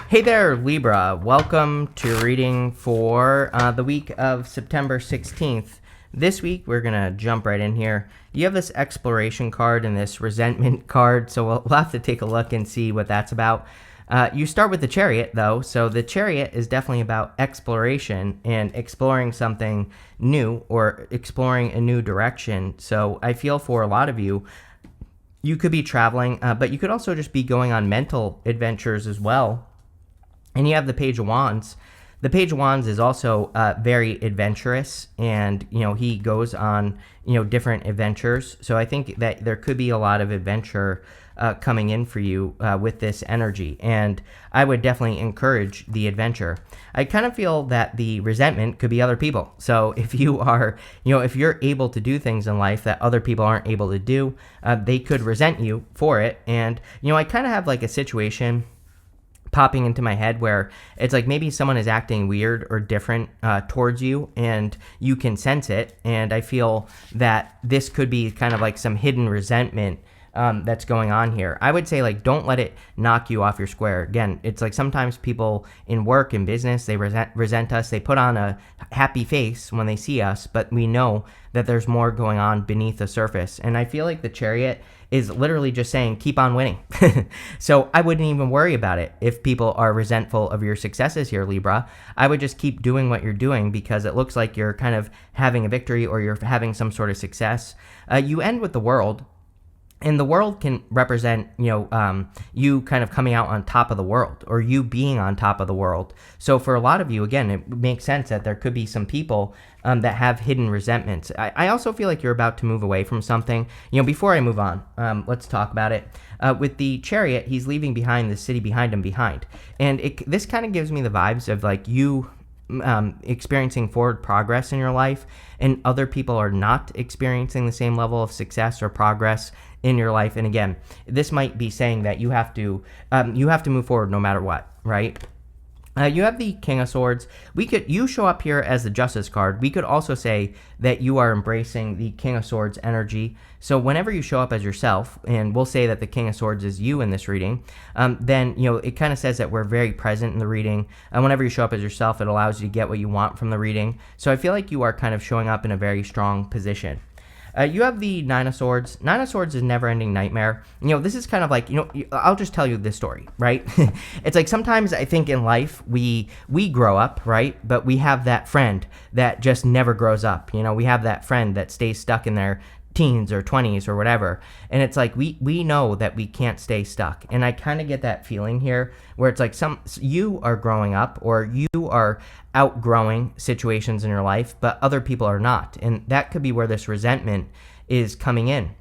Hey there, Libra. Welcome to your reading for the week of September 16th. This week, we're going to jump right in here. You have this exploration card and this resentment card, so we'll have to take a look and see what that's about. You start with the Chariot, though, so the Chariot is definitely about exploration and exploring something new or exploring a new direction. So I feel for a lot of you, you could be traveling, but you could also just be going on mental adventures as well. And you have the Page of Wands. The Page of Wands is also very adventurous, and he goes on different adventures. So I think that there could be a lot of adventure coming in for you with this energy, and I would definitely encourage the adventure. I kind of feel that the resentment could be other people. So if you are, if you're able to do things in life that other people aren't able to do, they could resent you for it. And I kind of have like a situation popping into my head where it's like maybe someone is acting weird or different towards you, and you can sense it. And I feel that this could be kind of like some hidden resentment that's going on here. I would say, like, don't let it knock you off your square. Again, it's like sometimes people in work and business, they resent us. They put on a happy face when they see us, but we know that there's more going on beneath the surface. And I feel like the Chariot is literally just saying, keep on winning. So I wouldn't even worry about it if people are resentful of your successes here, Libra. I would just keep doing what you're doing because it looks like you're kind of having a victory or you're having some sort of success. You end with the World. And the World can represent, you kind of coming out on top of the world, or you being on top of the world. So for a lot of you, again, it makes sense that there could be some people that have hidden resentments. I also feel like you're about to move away from something. Before I move on, let's talk about it. With the Chariot, he's leaving behind the city behind him behind. And this kind of gives me the vibes of like you experiencing forward progress in your life, and other people are not experiencing the same level of success or progress in your life. And again, this might be saying that you have to move forward no matter what, right? You have the King of Swords. You show up here as the Justice card. We could also say that you are embracing the King of Swords energy. So whenever you show up as yourself, and we'll say that the King of Swords is you in this reading, then it kind of says that we're very present in the reading. And whenever you show up as yourself, it allows you to get what you want from the reading. So I feel like you are kind of showing up in a very strong position. You have the Nine of Swords. Nine of Swords is never-ending nightmare. This is kind of like, I'll just tell you this story, right? It's like sometimes I think in life we grow up, right? But we have that friend that just never grows up. We have that friend that stays stuck in their teens or 20s or whatever. And it's like we know that we can't stay stuck. And I kind of get that feeling here where it's like you are growing up, or you are outgrowing situations in your life, but other people are not. And that could be where this resentment is coming in.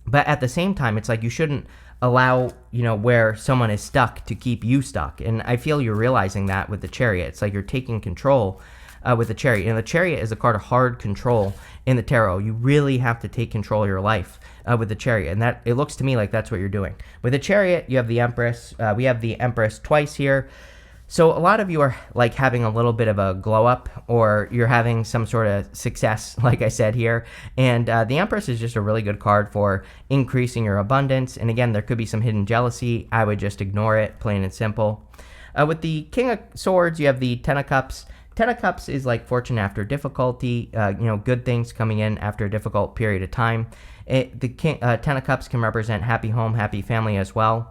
But at the same time, it's like you shouldn't allow, where someone is stuck to keep you stuck. And I feel you're realizing that with the Chariot. It's like you're taking control with the Chariot. And the Chariot is a card of hard control in the tarot. You really have to take control of your life with the Chariot. And that it looks to me like that's what you're doing. With the Chariot, you have the Empress. We have the Empress twice here. So a lot of you are like having a little bit of a glow up, or you're having some sort of success, like I said here. And the Empress is just a really good card for increasing your abundance. And again, there could be some hidden jealousy. I would just ignore it, plain and simple. With the King of Swords, you have the Ten of Cups. Ten of Cups is like fortune after difficulty, good things coming in after a difficult period of time. Ten of Cups can represent happy home, happy family as well.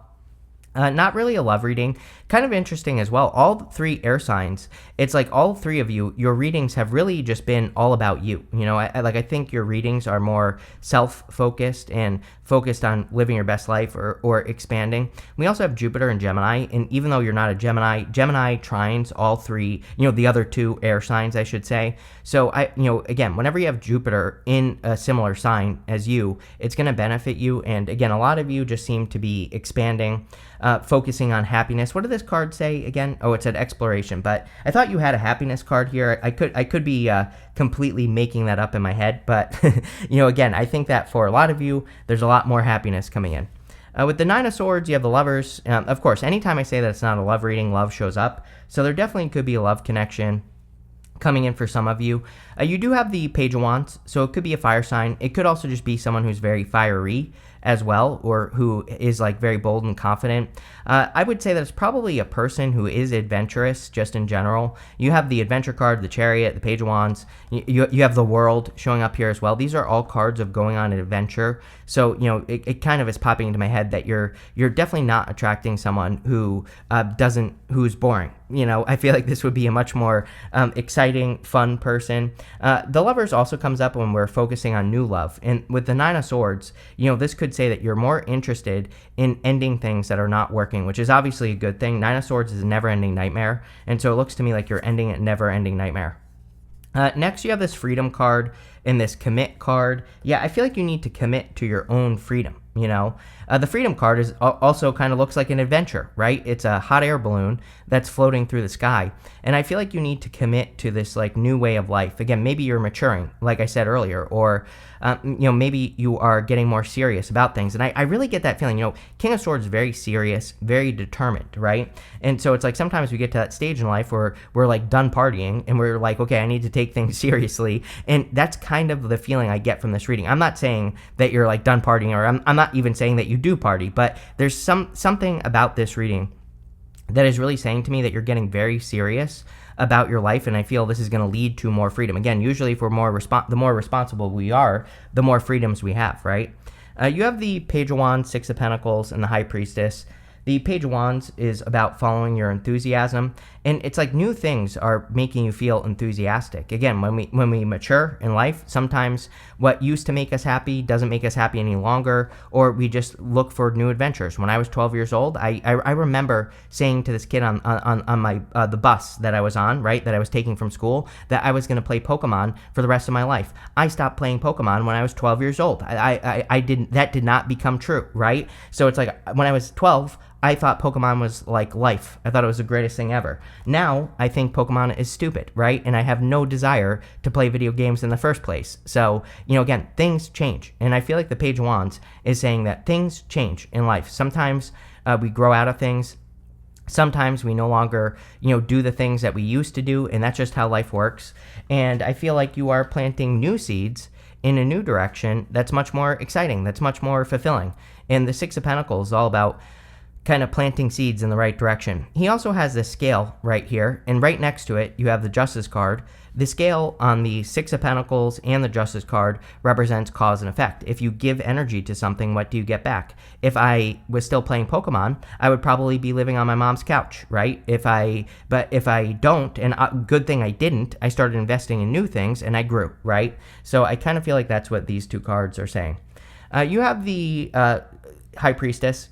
Not really a love reading. Kind of interesting as well. All three air signs, it's like all three of you, your readings have really just been all about you. I think your readings are more self-focused and focused on living your best life or expanding. We also have Jupiter and Gemini, and even though you're not a Gemini trines all three, the other two air signs, I should say. So again, whenever you have Jupiter in a similar sign as you, it's going to benefit you. And again, a lot of you just seem to be expanding, focusing on happiness. What did this card say again? Oh, it said exploration, but I thought you had a happiness card here. I could be completely making that up in my head, but again, I think that for a lot of you, there's a lot more happiness coming in. With the Nine of Swords, you have the Lovers. Of course, anytime I say that it's not a love reading, love shows up. So there definitely could be a love connection coming in for some of you. You do have the Page of Wands, so it could be a fire sign. It could also just be someone who's very fiery. as well, or who is like very bold and confident. I would say that it's probably a person who is adventurous just in general. You have the Adventure card, the Chariot, the Page of Wands. You have the World showing up here as well. These are all cards of going on an adventure. So, it kind of is popping into my head that you're definitely not attracting someone who who's boring. I feel like this would be a much more exciting, fun person. The Lovers also comes up when we're focusing on new love. And with the Nine of Swords, this could say that you're more interested in ending things that are not working, which is obviously a good thing. Nine of Swords is a never-ending nightmare. And so it looks to me like you're ending a never-ending nightmare. Next, you have this Freedom card and this Commit card. Yeah, I feel like you need to commit to your own freedom. The Freedom card is also kind of looks like an adventure, right? It's a hot air balloon that's floating through the sky. And I feel like you need to commit to this like new way of life. Again, maybe you're maturing, like I said earlier, or, maybe you are getting more serious about things. And I really get that feeling, King of Swords is very serious, very determined, right? And so it's like sometimes we get to that stage in life where we're like done partying and we're like, okay, I need to take things seriously. And that's kind of the feeling I get from this reading. I'm not saying that you're like done partying, or I'm not even saying that you do party, but there's something about this reading that is really saying to me that you're getting very serious about your life, and I feel this is going to lead to more freedom. Again, usually if we're the more responsible we are, the more freedoms we have, right? You have the Page of Wands, Six of Pentacles, and the High Priestess. The Page of Wands is about following your enthusiasm, and it's like new things are making you feel enthusiastic. Again, when we mature in life, sometimes what used to make us happy doesn't make us happy any longer, or we just look for new adventures. When I was 12 years old, I remember saying to this kid on my the bus that I was on, right, that I was taking from school, that I was going to play Pokemon for the rest of my life. I stopped playing Pokemon when I was 12 years old. That did not become true, right? So it's like when I was 12, I thought Pokemon was like life. I thought it was the greatest thing ever. Now, I think Pokemon is stupid, right? And I have no desire to play video games in the first place. So, again, things change. And I feel like the Page of Wands is saying that things change in life. Sometimes we grow out of things. Sometimes we no longer, do the things that we used to do. And that's just how life works. And I feel like you are planting new seeds in a new direction that's much more exciting, that's much more fulfilling. And the Six of Pentacles is all about kind of planting seeds in the right direction. He also has this scale right here, and right next to it, you have the Justice card. The scale on the Six of Pentacles and the Justice card represents cause and effect. If you give energy to something, what do you get back? If I was still playing Pokemon, I would probably be living on my mom's couch, right? But if I don't, and good thing I didn't, I started investing in new things and I grew, right? So I kind of feel like that's what these two cards are saying. You have the High Priestess.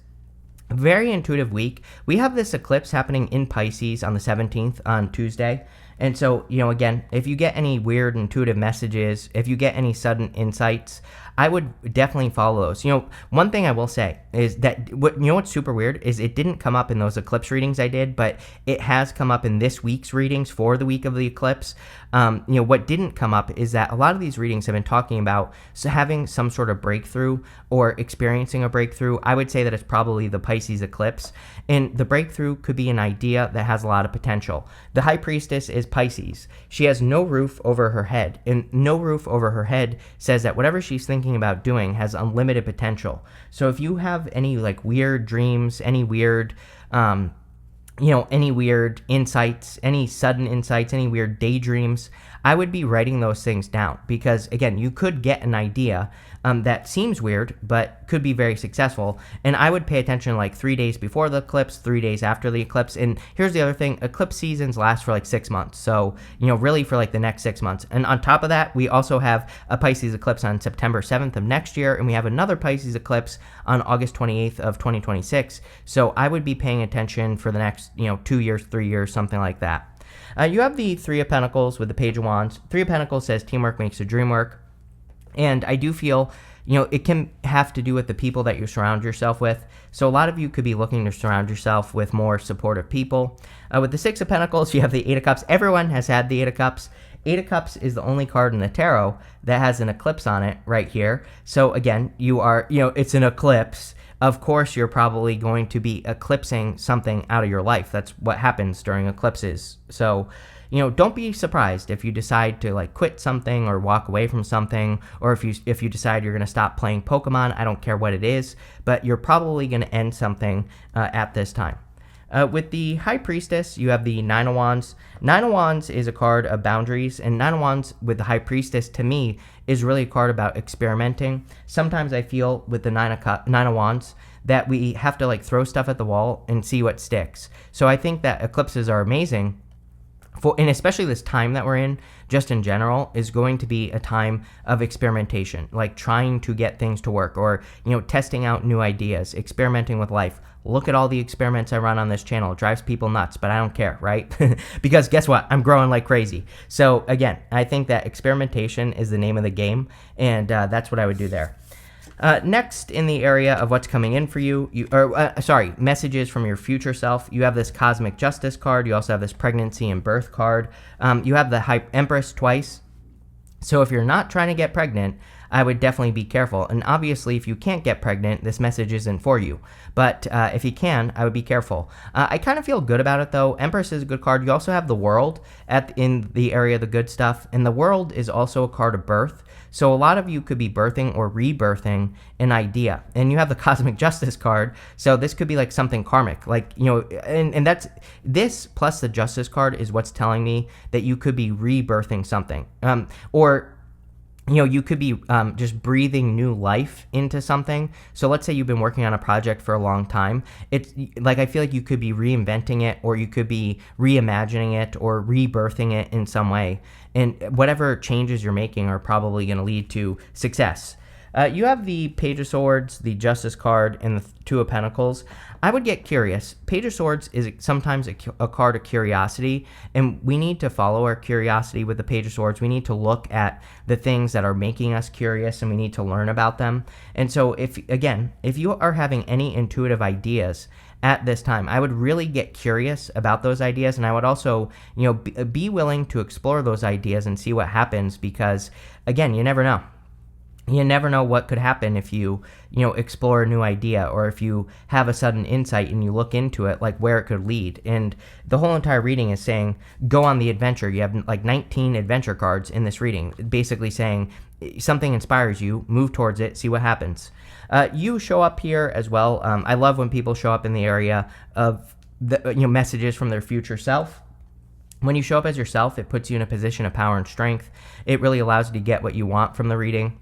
Very intuitive week. We have this eclipse happening in Pisces on the 17th on Tuesday. And so, again, if you get any weird intuitive messages, if you get any sudden insights, I would definitely follow those. One thing I will say is that what's super weird is it didn't come up in those eclipse readings I did, but it has come up in this week's readings for the week of the eclipse. What didn't come up is that a lot of these readings have been talking about having some sort of breakthrough or experiencing a breakthrough. I would say that it's probably the Pisces eclipse, and the breakthrough could be an idea that has a lot of potential. The High Priestess is Pisces. She has no roof over her head, and no roof over her head says that whatever she's thinking about doing has unlimited potential. So if you have any like weird dreams, any weird any weird insights, any sudden insights, any weird daydreams, I would be writing those things down, because again, you could get an idea that seems weird but could be very successful, and I would pay attention like 3 days before the eclipse, 3 days after the eclipse. And here's the other thing, eclipse seasons last for like 6 months, so really for like the next 6 months. And on top of that, we also have a Pisces eclipse on September 7th of next year, and we have another Pisces eclipse on August 28th of 2026. So I would be paying attention for the next 2 years, 3 years, something like that. You have the Three of Pentacles with the Page of Wands. Three of Pentacles says teamwork makes the dream work. And I do feel, it can have to do with the people that you surround yourself with. So a lot of you could be looking to surround yourself with more supportive people. With the Six of Pentacles, you have the Eight of Cups. Everyone has had the Eight of Cups. Eight of Cups is the only card in the tarot that has an eclipse on it right here. So again, you are, it's an eclipse. of course you're probably going to be eclipsing something out of your life. That's what happens during eclipses. So, don't be surprised if you decide to like quit something or walk away from something, or if you decide you're going to stop playing Pokemon. I don't care what it is, but you're probably going to end something at this time. With the High Priestess, you have the Nine of Wands. Nine of Wands is a card of boundaries, and Nine of Wands with the High Priestess, to me, is really a card about experimenting. Sometimes I feel with the Nine of Wands that we have to like throw stuff at the wall and see what sticks. So I think that eclipses are amazing. And especially this time that we're in, just in general, is going to be a time of experimentation, like trying to get things to work, or testing out new ideas, experimenting with life. Look at all the experiments I run on this channel. It drives people nuts, but I don't care, right? Because guess what? I'm growing like crazy. So again, I think that experimentation is the name of the game, and that's what I would do there. Next, in the area of what's coming in for you, messages from your future self, you have this Cosmic Justice card. You also have this Pregnancy and Birth card. You have the High Empress twice. So if you're not trying to get pregnant, I would definitely be careful. And obviously, if you can't get pregnant, this message isn't for you. But if you can, I would be careful. I kind of feel good about it, though. Empress is a good card. You also have the World in the area of the good stuff. And the World is also a card of birth. So a lot of you could be birthing or rebirthing an idea. And you have the Cosmic Justice card. So this could be like something karmic. Like, and that's this plus the Justice card is what's telling me that you could be rebirthing something. You could be just breathing new life into something. So let's say you've been working on a project for a long time. It's like I feel like you could be reinventing it, or you could be reimagining it or rebirthing it in some way. And whatever changes you're making are probably going to lead to success. You have the Page of Swords, the Justice card, and the Two of Pentacles. I would get curious. Page of Swords is sometimes a card of curiosity, and we need to follow our curiosity with the Page of Swords. We need to look at the things that are making us curious, and we need to learn about them. And so if you are having any intuitive ideas at this time, I would really get curious about those ideas, and I would also, be willing to explore those ideas and see what happens, because, again, you never know. You never know what could happen if you explore a new idea, or if you have a sudden insight and you look into it, like where it could lead. And the whole entire reading is saying, go on the adventure. You have like 19 adventure cards in this reading, basically saying something inspires you, move towards it, see what happens. You show up here as well. I love when people show up in the area of the messages from their future self. When you show up as yourself, it puts you in a position of power and strength. It really allows you to get what you want from the reading.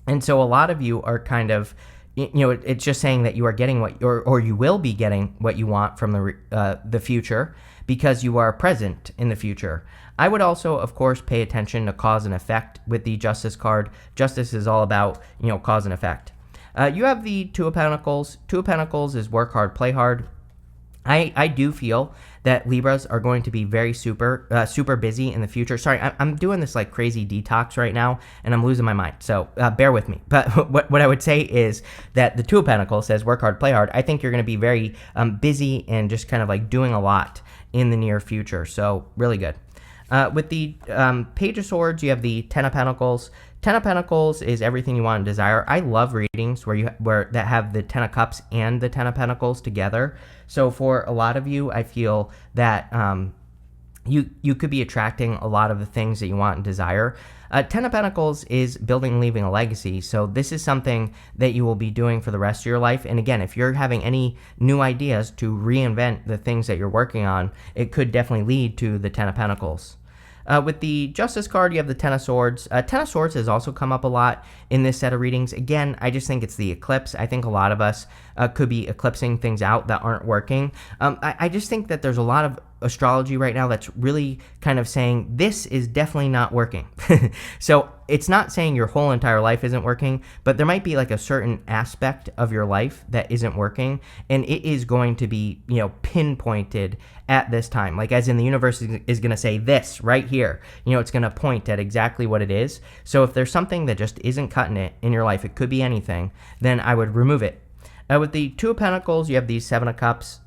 And so a lot of you are kind of, it's just saying that you are getting or you will be getting what you want from the future, because you are present in the future. I would also, of course, pay attention to cause and effect with the Justice card. Justice is all about, cause and effect. You have the Two of Pentacles. Two of Pentacles is work hard, play hard. I do feel that Libras are going to be very super busy in the future. Sorry, I'm doing this like crazy detox right now, and I'm losing my mind. So bear with me. But what I would say is that the Two of Pentacles says work hard, play hard. I think you're going to be very busy and just kind of like doing a lot in the near future. So really good. With the Page of Swords, you have the Ten of Pentacles. Ten of Pentacles is everything you want and desire. I love readings where that have the Ten of Cups and the Ten of Pentacles together. So for a lot of you, I feel that you could be attracting a lot of the things that you want and desire. Ten of Pentacles is building and leaving a legacy. So this is something that you will be doing for the rest of your life. And again, if you're having any new ideas to reinvent the things that you're working on, it could definitely lead to the Ten of Pentacles. With the Justice card, you have the Ten of Swords. Ten of Swords has also come up a lot in this set of readings. Again, I just think it's the eclipse. I think a lot of us could be eclipsing things out that aren't working. I just think that there's a lot of astrology right now that's really kind of saying this is definitely not working. So it's not saying your whole entire life isn't working, but there might be like a certain aspect of your life that isn't working, and it is going to be, pinpointed at this time. Like as in the universe is going to say this right here. It's going to point at exactly what it is. So if there's something that just isn't cutting it in your life, it could be anything, then I would remove it. With the Two of Pentacles, you have the Seven of Cups.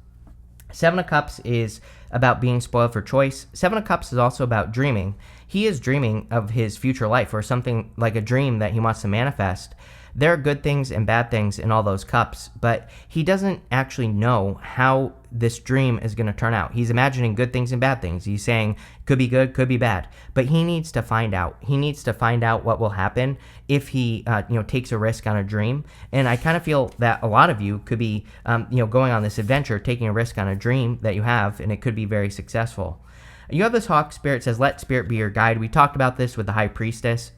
Seven of Cups is about being spoiled for choice. Seven of Cups is also about dreaming. he is dreaming of his future life or something like a dream that he wants to manifest. There are good things and bad things in all those cups, but he doesn't actually know how this dream is going to turn out. He's imagining good things and bad things. He's saying could be good, could be bad, but he needs to find out. He needs to find out what will happen if he, takes a risk on a dream. And I kind of feel that a lot of you could be, going on this adventure, taking a risk on a dream that you have, and it could be very successful. You have this hawk spirit, says, let spirit be your guide. We talked about this with the high priestess,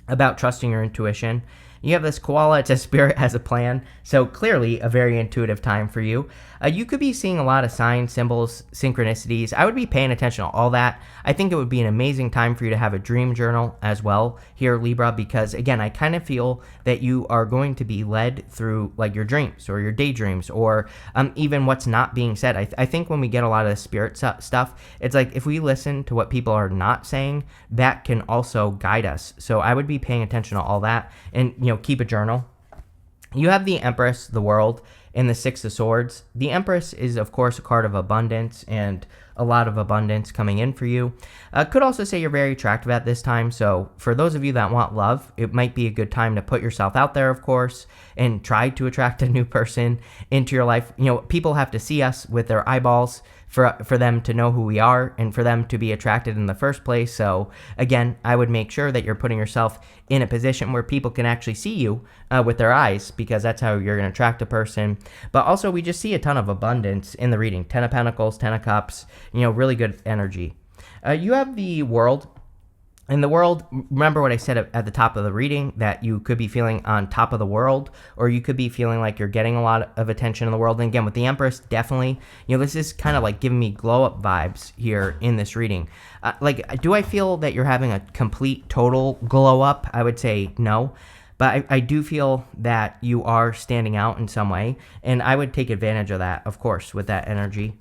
about trusting your intuition. You have this koala, it says spirit has a plan, so clearly a very intuitive time for you. You could be seeing a lot of signs, symbols, synchronicities. I would be paying attention to all that. I think it would be an amazing time for you to have a dream journal as well here, Libra, because again, I kind of feel that you are going to be led through like your dreams or your daydreams or even what's not being said. I think when we get a lot of the spirit stuff, it's like if we listen to what people are not saying, that can also guide us. So I would be paying attention to all that and, keep a journal. You have the Empress, the World, and the Six of Swords. The Empress is, of course, a card of abundance and a lot of abundance coming in for you. Could also say you're very attractive at this time. So for those of you that want love, it might be a good time to put yourself out there, of course, and try to attract a new person into your life. People have to see us with their eyeballs for them to know who we are and for them to be attracted in the first place. So again, I would make sure that you're putting yourself in a position where people can actually see you with their eyes, because that's how you're going to attract a person. But also, we just see a ton of abundance in the reading. 10 of Pentacles, 10 of Cups, really good energy. You have the World. In the World, remember what I said at the top of the reading, that you could be feeling on top of the world, or you could be feeling like you're getting a lot of attention in the world. And again, with the Empress, definitely, this is kind of like giving me glow up vibes here in this reading. Do I feel that you're having a complete, total glow up? I would say no. But I do feel that you are standing out in some way, and I would take advantage of that, of course, with that energy.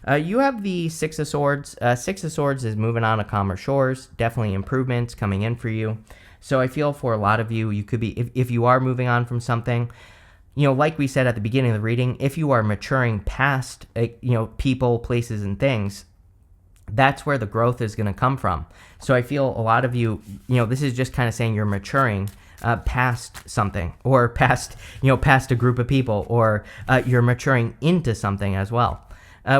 You have the Six of Swords. Six of Swords is moving on to calmer shores. Definitely improvements coming in for you. So I feel for a lot of you, you could be, if you are moving on from something, like we said at the beginning of the reading, if you are maturing past, people, places, and things, that's where the growth is going to come from. So I feel a lot of you, this is just kind of saying you're maturing past something, or past a group of people, or you're maturing into something as well.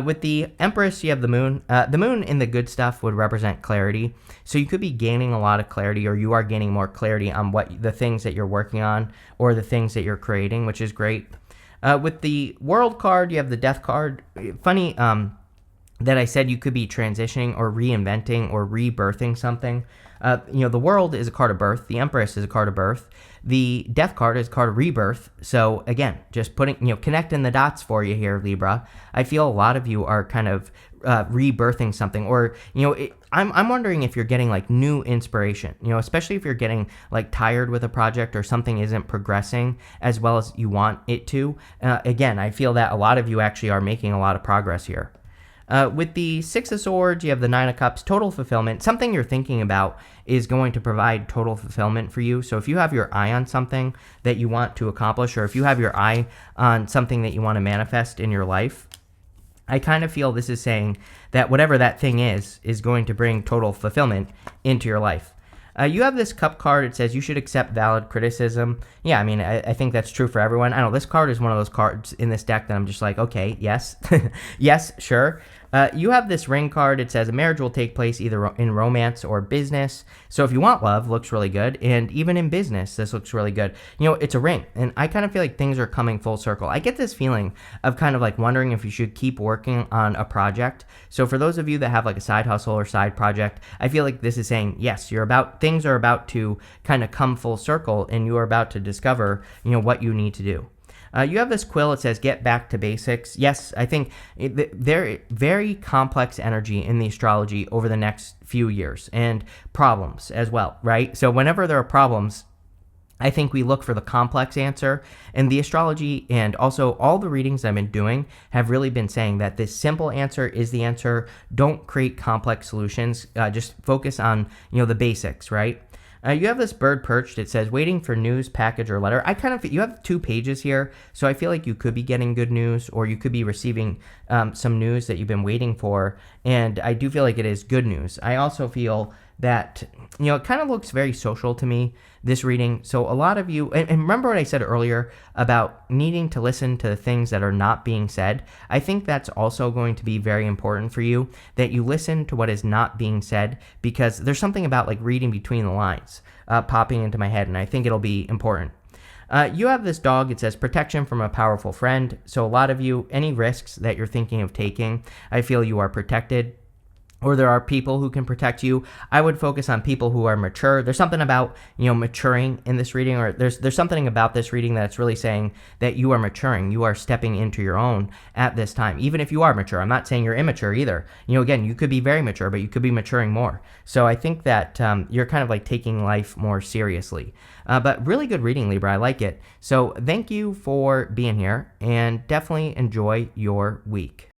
With the Empress, you have the Moon. The Moon in the good stuff would represent clarity. So you could be gaining a lot of clarity, or you are gaining more clarity on what the things that you're working on or the things that you're creating, which is great. With the World card, you have the Death card. Funny that I said you could be transitioning or reinventing or rebirthing something. The World is a card of birth. The Empress is a card of birth. The Death card is a card of rebirth. So again, just putting, connecting the dots for you here, Libra. I feel a lot of you are kind of rebirthing something, or, I'm wondering if you're getting like new inspiration, especially if you're getting like tired with a project or something isn't progressing as well as you want it to. Again, I feel that a lot of you actually are making a lot of progress here. With the Six of Swords, you have the Nine of Cups, total fulfillment. Something you're thinking about is going to provide total fulfillment for you. So if you have your eye on something that you want to accomplish, or if you have your eye on something that you want to manifest in your life, I kind of feel this is saying that whatever that thing is going to bring total fulfillment into your life. You have this Cup card. It says you should accept valid criticism. Yeah, I think that's true for everyone. I don't know. This card is one of those cards in this deck that I'm just like, okay, yes. Yes, sure. You have this Ring card. It says a marriage will take place either in romance or business. So if you want love, looks really good. And even in business, this looks really good. It's a ring. And I kind of feel like things are coming full circle. I get this feeling of kind of like wondering if you should keep working on a project. So for those of you that have like a side hustle or side project, I feel like this is saying, yes, things are about to kind of come full circle, and you are about to discover, what you need to do. You have this quill. It says, get back to basics. Yes, I think there very complex energy in the astrology over the next few years, and problems as well, right? So whenever there are problems, I think we look for the complex answer, and the astrology and also all the readings I've been doing have really been saying that this simple answer is the answer. Don't create complex solutions. Just focus on, the basics, right? You have this bird perched. It says, waiting for news, package, or letter. You have 2 pages here, so I feel like you could be getting good news, or you could be receiving some news that you've been waiting for, and I do feel like it is good news. I also feel that, it kind of looks very social to me, this reading. So a lot of you, and remember what I said earlier about needing to listen to the things that are not being said. I think that's also going to be very important for you, that you listen to what is not being said, because there's something about like reading between the lines popping into my head, and I think it'll be important. You have this dog. It says protection from a powerful friend. So a lot of you, any risks that you're thinking of taking, I feel you are protected, or there are people who can protect you. I would focus on people who are mature. There's something about, maturing in this reading, or there's something about this reading that's really saying that you are maturing. You are stepping into your own at this time, even if you are mature. I'm not saying you're immature either. Again, you could be very mature, but you could be maturing more. So I think that you're kind of like taking life more seriously. But really good reading, Libra. I like it. So thank you for being here, and definitely enjoy your week.